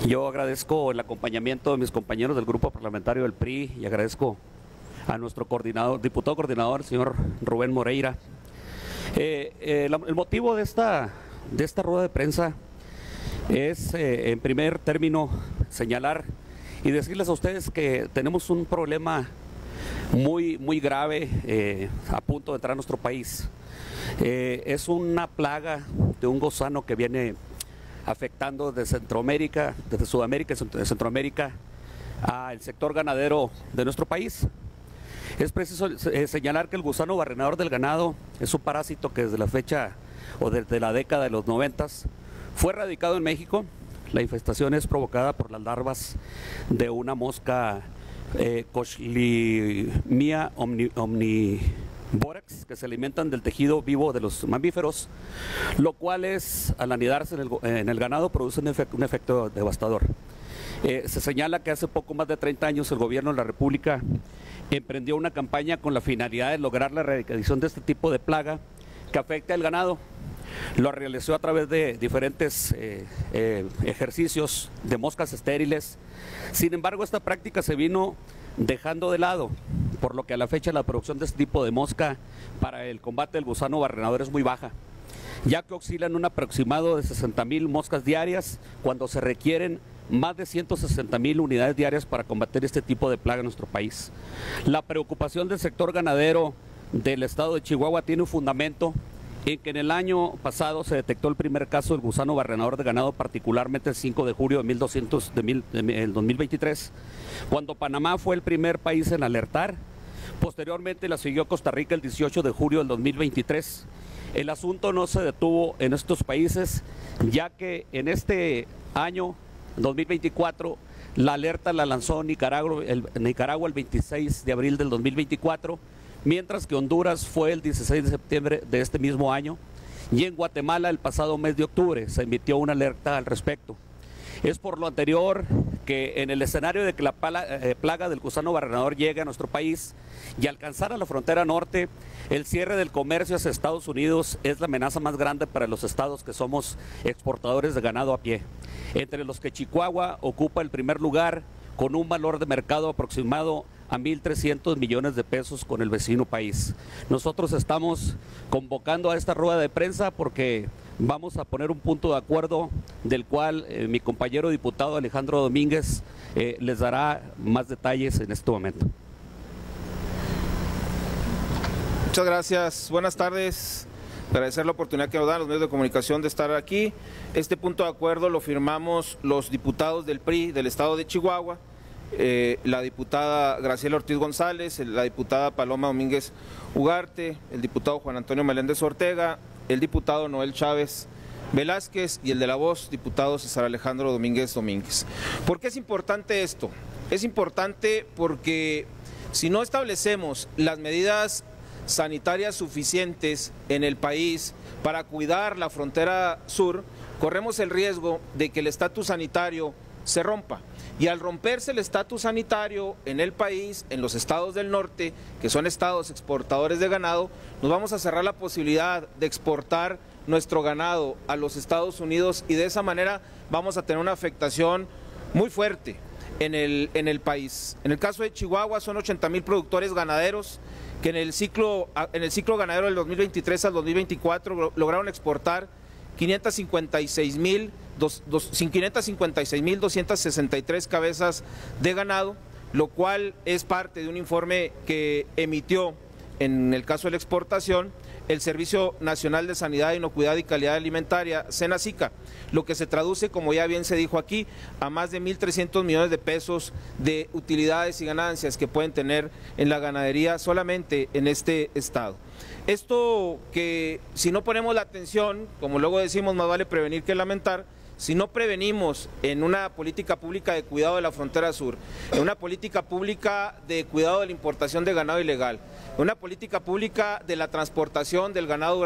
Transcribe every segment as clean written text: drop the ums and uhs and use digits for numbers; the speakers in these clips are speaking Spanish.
Yo agradezco el acompañamiento de mis compañeros del grupo parlamentario del PRI y agradezco a nuestro diputado coordinador, el señor Rubén Moreira. El motivo de esta rueda de prensa es, en primer término, señalar y decirles a ustedes que tenemos un problema muy grave a punto de entrar a nuestro país. Es una plaga de un gusano que viene afectando desde Centroamérica, desde Sudamérica y Centroamérica al sector ganadero de nuestro país. Es preciso señalar que el gusano barrenador del ganado es un parásito que desde la fecha o desde la década de los 90 fue erradicado en México. La infestación es provocada por las larvas de una mosca Cochlimia omnivorax, que se alimentan del tejido vivo de los mamíferos, lo cual al anidarse en el ganado produce un efecto devastador. Se señala que hace poco más de 30 años el gobierno de la República emprendió una campaña con la finalidad de lograr la erradicación de este tipo de plaga que afecta al ganado. Lo realizó a través de diferentes ejercicios de moscas estériles. Sin embargo, esta práctica se vino dejando de lado, por lo que a la fecha la producción de este tipo de mosca para el combate del gusano barrenador es muy baja, ya que oscilan un aproximado de 60,000 moscas diarias cuando se requieren más de 160,000 unidades diarias para combatir este tipo de plaga en nuestro país. La preocupación del sector ganadero del estado de Chihuahua tiene un fundamento en que en el año pasado se detectó el primer caso del gusano barrenador de ganado, particularmente el 5 de julio de 2023, cuando Panamá fue el primer país en alertar. Posteriormente la siguió Costa Rica el 18 de julio del 2023. El asunto no se detuvo en estos países, ya que en este año 2024 la alerta la lanzó Nicaragua el 26 de abril del 2024, mientras que Honduras fue el 16 de septiembre de este mismo año, y en Guatemala el pasado mes de octubre se emitió una alerta al respecto. Es por lo anterior que en el escenario de que la plaga del gusano barrenador llegue a nuestro país y alcanzar a la frontera norte, el cierre del comercio hacia Estados Unidos es la amenaza más grande para los estados que somos exportadores de ganado a pie, entre los que Chihuahua ocupa el primer lugar con un valor de mercado aproximado a 1.300 millones de pesos con el vecino país. Nosotros estamos convocando a esta rueda de prensa porque vamos a poner un punto de acuerdo del cual mi compañero diputado Alejandro Domínguez les dará más detalles en este momento. Muchas gracias, buenas tardes. Agradecer la oportunidad que nos dan los medios de comunicación de estar aquí. Este punto de acuerdo lo firmamos los diputados del PRI del estado de Chihuahua, la diputada Graciela Ortiz González, la diputada Paloma Domínguez Ugarte, el diputado Juan Antonio Meléndez Ortega, el diputado Noel Chávez Velázquez y el de La Voz, diputado César Alejandro Domínguez Domínguez. ¿Por qué es importante esto? Es importante porque si no establecemos las medidas sanitarias suficientes en el país para cuidar la frontera sur, corremos el riesgo de que el estatus sanitario se rompa. Y al romperse el estatus sanitario en el país, en los estados del norte, que son estados exportadores de ganado, nos vamos a cerrar la posibilidad de exportar nuestro ganado a los Estados Unidos, y de esa manera vamos a tener una afectación muy fuerte en el país. En el caso de Chihuahua son 80,000 productores ganaderos que en el ciclo ganadero del 2023 al 2024 lograron exportar 556.263 cabezas de ganado, lo cual es parte de un informe que emitió, en el caso de la exportación, el Servicio Nacional de Sanidad, Inocuidad y Calidad Alimentaria, SENASICA, lo que se traduce, como ya bien se dijo aquí, a más de 1.300 millones de pesos de utilidades y ganancias que pueden tener en la ganadería solamente en este estado. Esto que si no ponemos la atención, como luego decimos, más vale prevenir que lamentar. Si no prevenimos en una política pública de cuidado de la frontera sur, en una política pública de cuidado de la importación de ganado ilegal, en una política pública de la transportación del ganado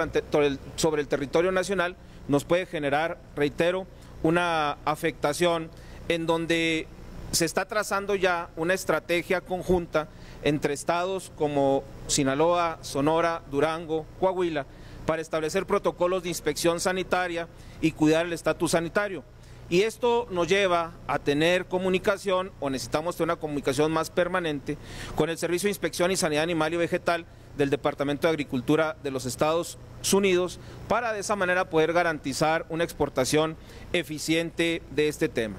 sobre el territorio nacional, nos puede generar, reitero, una afectación en donde se está trazando ya una estrategia conjunta entre estados como Sinaloa, Sonora, Durango, Coahuila, para establecer protocolos de inspección sanitaria y cuidar el estatus sanitario. Y esto nos lleva a tener comunicación, o necesitamos tener una comunicación más permanente, con el Servicio de Inspección y Sanidad Animal y Vegetal del Departamento de Agricultura de los Estados Unidos, para de esa manera poder garantizar una exportación eficiente de este tema.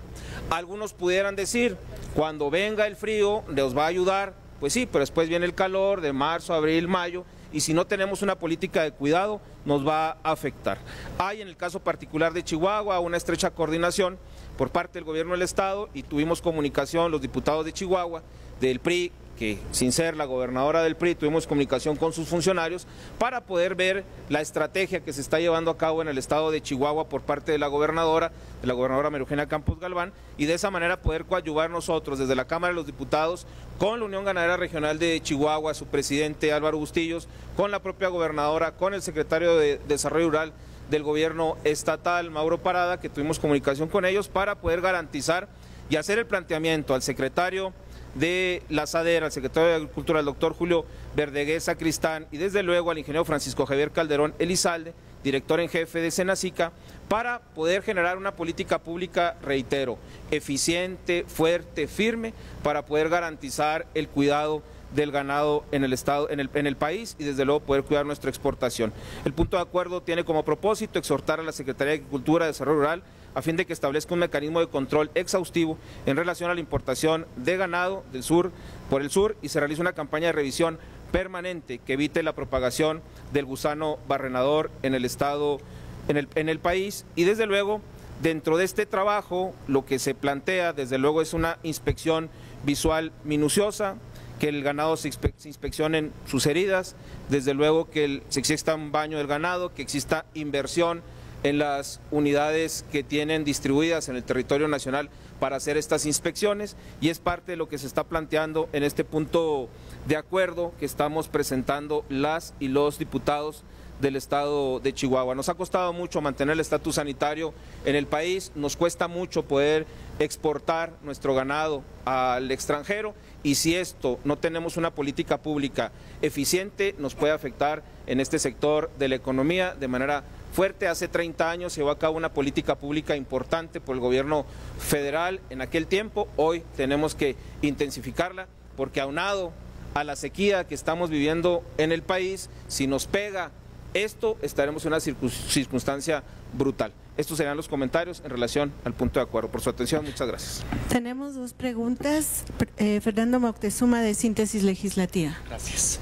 Algunos pudieran decir, cuando venga el frío, ¿les va a ayudar? Pues sí, pero después viene el calor de marzo, abril, mayo, y si no tenemos una política de cuidado, nos va a afectar. Hay en el caso particular de Chihuahua una estrecha coordinación por parte del gobierno del estado, y tuvimos comunicación los diputados de Chihuahua, del PRI, que sin ser la gobernadora del PRI, tuvimos comunicación con sus funcionarios para poder ver la estrategia que se está llevando a cabo en el estado de Chihuahua por parte de la gobernadora María Eugenia Campos Galván, y de esa manera poder coadyuvar nosotros desde la Cámara de los Diputados con la Unión Ganadera Regional de Chihuahua, su presidente Álvaro Bustillos, con la propia gobernadora, con el secretario de Desarrollo Rural del gobierno estatal, Mauro Parada, que tuvimos comunicación con ellos para poder garantizar y hacer el planteamiento al secretario de la SADER, al secretario de Agricultura, el doctor Julio Verdeguer Sacristán, y desde luego al ingeniero Francisco Javier Calderón Elizalde, director en jefe de Senacica, para poder generar una política pública, reitero, eficiente, fuerte, firme, para poder garantizar el cuidado del ganado en el estado, en el país, y desde luego poder cuidar nuestra exportación. El punto de acuerdo tiene como propósito exhortar a la Secretaría de Agricultura y Desarrollo Rural a fin de que establezca un mecanismo de control exhaustivo en relación a la importación de ganado del sur por el sur, y se realice una campaña de revisión permanente que evite la propagación del gusano barrenador en el estado, en el país. Y desde luego, dentro de este trabajo, lo que se plantea desde luego es una inspección visual minuciosa, que el ganado se inspeccionen sus heridas, desde luego que exista un baño del ganado, que exista inversión en las unidades que tienen distribuidas en el territorio nacional para hacer estas inspecciones, y es parte de lo que se está planteando en este punto de acuerdo que estamos presentando las y los diputados del estado de Chihuahua. Nos ha costado mucho mantener el estatus sanitario en el país, nos cuesta mucho poder exportar nuestro ganado al extranjero, y si esto no tenemos una política pública eficiente, nos puede afectar en este sector de la economía de manera fuerte. Hace 30 años se llevó a cabo una política pública importante por el gobierno federal en aquel tiempo, hoy tenemos que intensificarla, porque aunado a la sequía que estamos viviendo en el país, si nos pega esto, estaremos en una circunstancia brutal. Estos serían los comentarios en relación al punto de acuerdo. Por su atención, muchas gracias. Tenemos dos preguntas. Fernando Moctezuma, de Síntesis Legislativa. Gracias.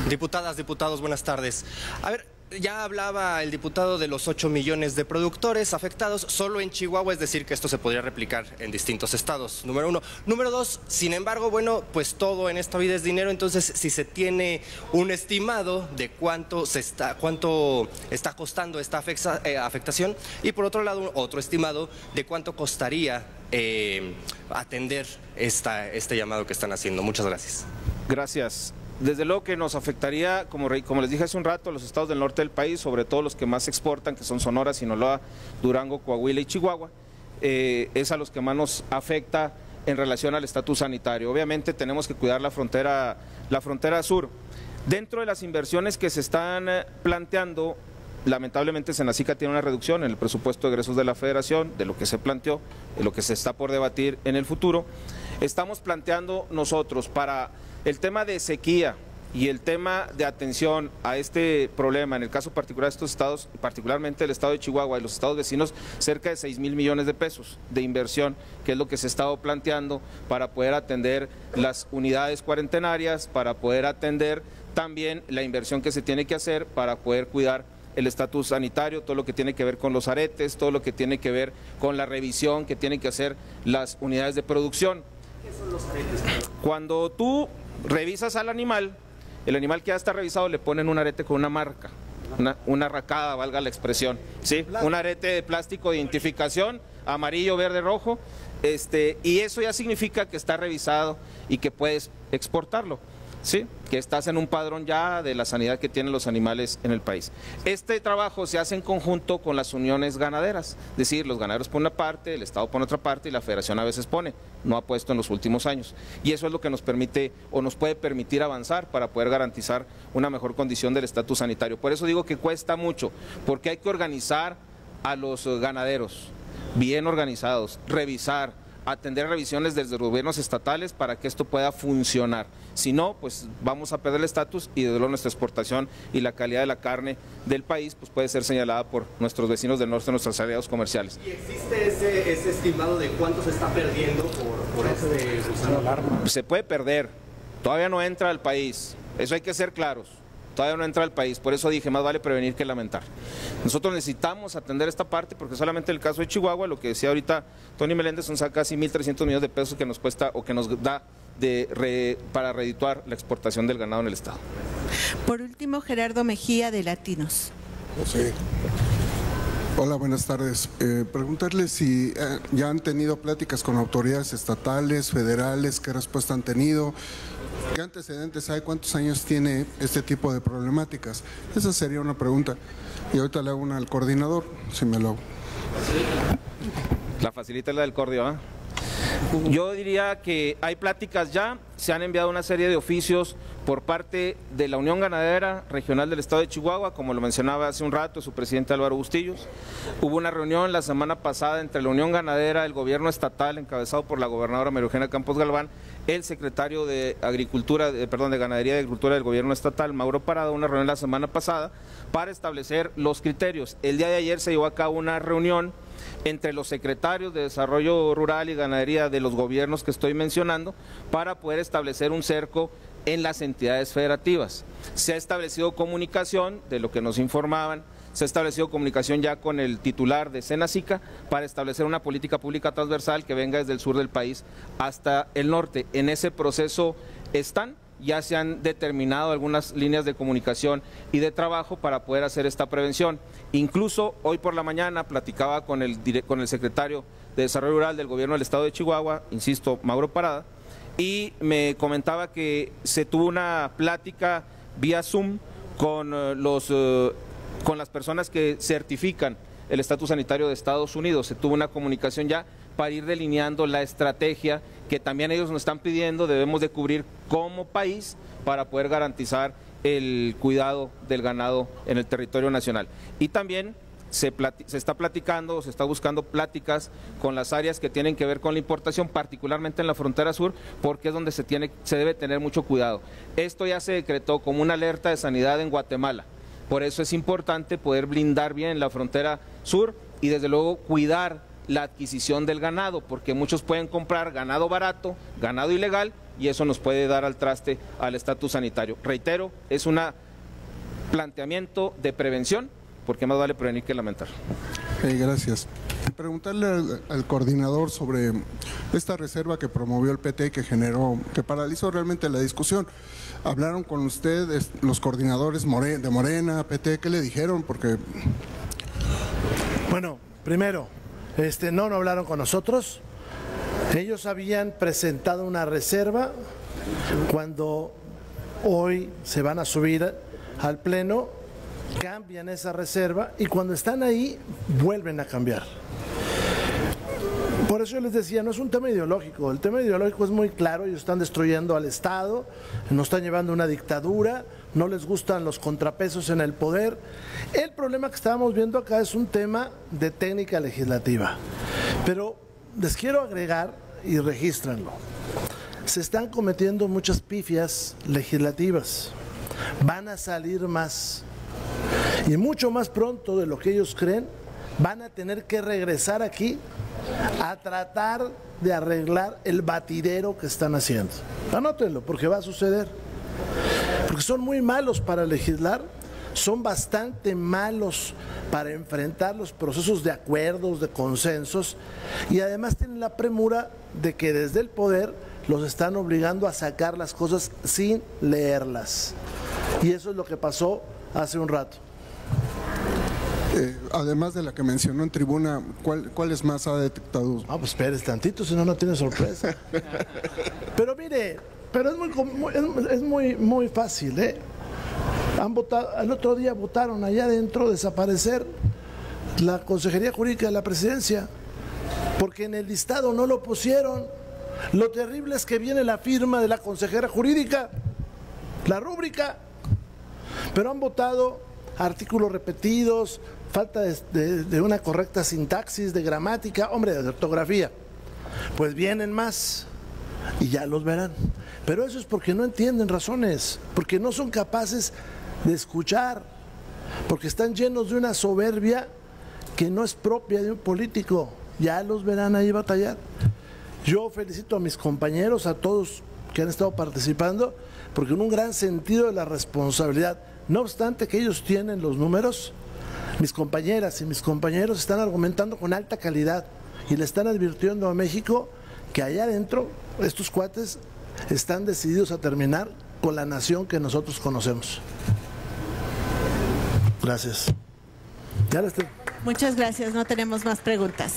Diputadas, diputados, buenas tardes. A ver, ya hablaba el diputado de los 8 millones de productores afectados solo en Chihuahua, es decir, que esto se podría replicar en distintos estados, número uno. Número dos, sin embargo, bueno, pues todo en esta vida es dinero, entonces si se tiene un estimado de cuánto está costando esta afectación, y por otro lado, otro estimado de cuánto costaría atender este llamado que están haciendo. Muchas gracias. Gracias. Desde luego que nos afectaría, como les dije hace un rato, a los estados del norte del país, sobre todo los que más exportan, que son Sonora, Sinaloa, Durango, Coahuila y Chihuahua, es a los que más nos afecta en relación al estatus sanitario. Obviamente tenemos que cuidar la frontera sur. Dentro de las inversiones que se están planteando, lamentablemente Senacica tiene una reducción en el presupuesto de egresos de la Federación, de lo que se planteó, de lo que se está por debatir en el futuro. Estamos planteando nosotros para el tema de sequía y el tema de atención a este problema, en el caso particular de estos estados, particularmente el estado de Chihuahua y los estados vecinos, cerca de 6,000 millones de pesos de inversión, que es lo que se ha estado planteando para poder atender las unidades cuarentenarias, para poder atender también la inversión que se tiene que hacer para poder cuidar el estatus sanitario, todo lo que tiene que ver con los aretes, todo lo que tiene que ver con la revisión que tienen que hacer las unidades de producción. ¿Qué son los aretes? Cuando tú revisas al animal, el animal que ya está revisado le ponen un arete con una marca, una racada, valga la expresión, ¿sí? Un arete de plástico de identificación, amarillo, verde, rojo, y eso ya significa que está revisado y que puedes exportarlo, ¿sí? Que estás en un padrón ya de la sanidad que tienen los animales en el país. Este trabajo se hace en conjunto con las uniones ganaderas, es decir, los ganaderos ponen una parte, el Estado pone otra parte y la Federación a veces pone, no ha puesto en los últimos años. Y eso es lo que nos permite o nos puede permitir avanzar para poder garantizar una mejor condición del estatus sanitario. Por eso digo que cuesta mucho, porque hay que organizar a los ganaderos, bien organizados, revisar, atender revisiones desde los gobiernos estatales para que esto pueda funcionar. Si no, pues vamos a perder el estatus y desde luego nuestra exportación y la calidad de la carne del país pues puede ser señalada por nuestros vecinos del norte, nuestros aliados comerciales. ¿Y existe ese estimado de cuánto se está perdiendo por este gusano? Se puede perder, todavía no entra al país, eso hay que ser claros. Todavía no entra al país, por eso dije, más vale prevenir que lamentar. Nosotros necesitamos atender esta parte porque solamente en el caso de Chihuahua, lo que decía ahorita Tony Meléndez, son casi 1.300 millones de pesos que nos cuesta o que nos da para redituar la exportación del ganado en el estado. Por último, Gerardo Mejía, de Latinos. Sí. Hola, buenas tardes. Preguntarle si ya han tenido pláticas con autoridades estatales, federales, qué respuesta han tenido, qué antecedentes hay, cuántos años tiene este tipo de problemáticas. Esa sería una pregunta. Y ahorita le hago una al coordinador, si me lo hago. La facilita la del cordio, ¿eh? Yo diría que hay pláticas ya, se han enviado una serie de oficios por parte de la Unión Ganadera Regional del Estado de Chihuahua, como lo mencionaba hace un rato su presidente Álvaro Bustillos. Hubo una reunión la semana pasada entre la Unión Ganadera, el gobierno estatal, encabezado por la gobernadora María Eugenia Campos Galván, el secretario de de Ganadería y Agricultura del gobierno estatal, Mauro Parada, una reunión la semana pasada para establecer los criterios. El día de ayer se llevó a cabo una reunión entre los secretarios de Desarrollo Rural y Ganadería de los gobiernos que estoy mencionando para poder establecer un cerco en las entidades federativas. Se ha establecido comunicación, de lo que nos informaban, se ha establecido comunicación ya con el titular de Senacica para establecer una política pública transversal que venga desde el sur del país hasta el norte. En ese proceso están. Ya se han determinado algunas líneas de comunicación y de trabajo para poder hacer esta prevención. Incluso hoy por la mañana platicaba con el secretario de Desarrollo Rural del Gobierno del Estado de Chihuahua, insisto, Mauro Parada, y me comentaba que se tuvo una plática vía Zoom con las personas que certifican el estatus sanitario de Estados Unidos. Se tuvo una comunicación ya para ir delineando la estrategia que también ellos nos están pidiendo, debemos de cubrir como país para poder garantizar el cuidado del ganado en el territorio nacional. Y también se está platicando, se está buscando pláticas con las áreas que tienen que ver con la importación, particularmente en la frontera sur, porque es donde se debe tener mucho cuidado. Esto ya se decretó como una alerta de sanidad en Guatemala, por eso es importante poder blindar bien la frontera sur y desde luego cuidar la adquisición del ganado, porque muchos pueden comprar ganado barato, ganado ilegal, y eso nos puede dar al traste al estatus sanitario. Reitero, es un planteamiento de prevención, porque más vale prevenir que lamentar. Gracias. Preguntarle al coordinador sobre esta reserva que promovió el PT, que paralizó realmente la discusión. ¿Hablaron con usted los coordinadores de Morena, PT? ¿Qué le dijeron? Porque... Bueno, primero, no hablaron con nosotros. Ellos habían presentado una reserva cuando hoy se van a subir al pleno, cambian esa reserva y cuando están ahí vuelven a cambiar. Por eso yo les decía, no es un tema ideológico, el tema ideológico es muy claro, ellos están destruyendo al Estado, nos están llevando a una dictadura, no les gustan los contrapesos en el poder. El problema que estábamos viendo acá es un tema de técnica legislativa, pero les quiero agregar y regístranlo. Se están cometiendo muchas pifias legislativas, van a salir más y mucho más pronto de lo que ellos creen. Van a tener que regresar aquí a tratar de arreglar el batidero que están haciendo. Anótenlo, porque va a suceder. Porque son muy malos para legislar, son bastante malos para enfrentar los procesos de acuerdos, de consensos, y además tienen la premura de que desde el poder los están obligando a sacar las cosas sin leerlas. Y eso es lo que pasó hace un rato. Además de la que mencionó en tribuna, ¿cuáles más ha detectado? Ah, pues espérese tantito, si no, no tiene sorpresa. Pero mire, es muy fácil, ¿eh? Han votado, el otro día votaron allá adentro desaparecer la Consejería Jurídica de la Presidencia, porque en el listado no lo pusieron. Lo terrible es que viene la firma de la consejera jurídica, la rúbrica, pero han votado artículos repetidos, falta de una correcta sintaxis, de gramática, hombre, de ortografía. Pues vienen más y ya los verán. Pero eso es porque no entienden razones, porque no son capaces de escuchar, porque están llenos de una soberbia que no es propia de un político. Ya los verán ahí batallar. Yo felicito a mis compañeros, a todos que han estado participando, porque en un gran sentido de la responsabilidad, no obstante que ellos tienen los números, mis compañeras y mis compañeros están argumentando con alta calidad y le están advirtiendo a México que allá adentro estos cuates están decididos a terminar con la nación que nosotros conocemos. Gracias. Muchas gracias, no tenemos más preguntas.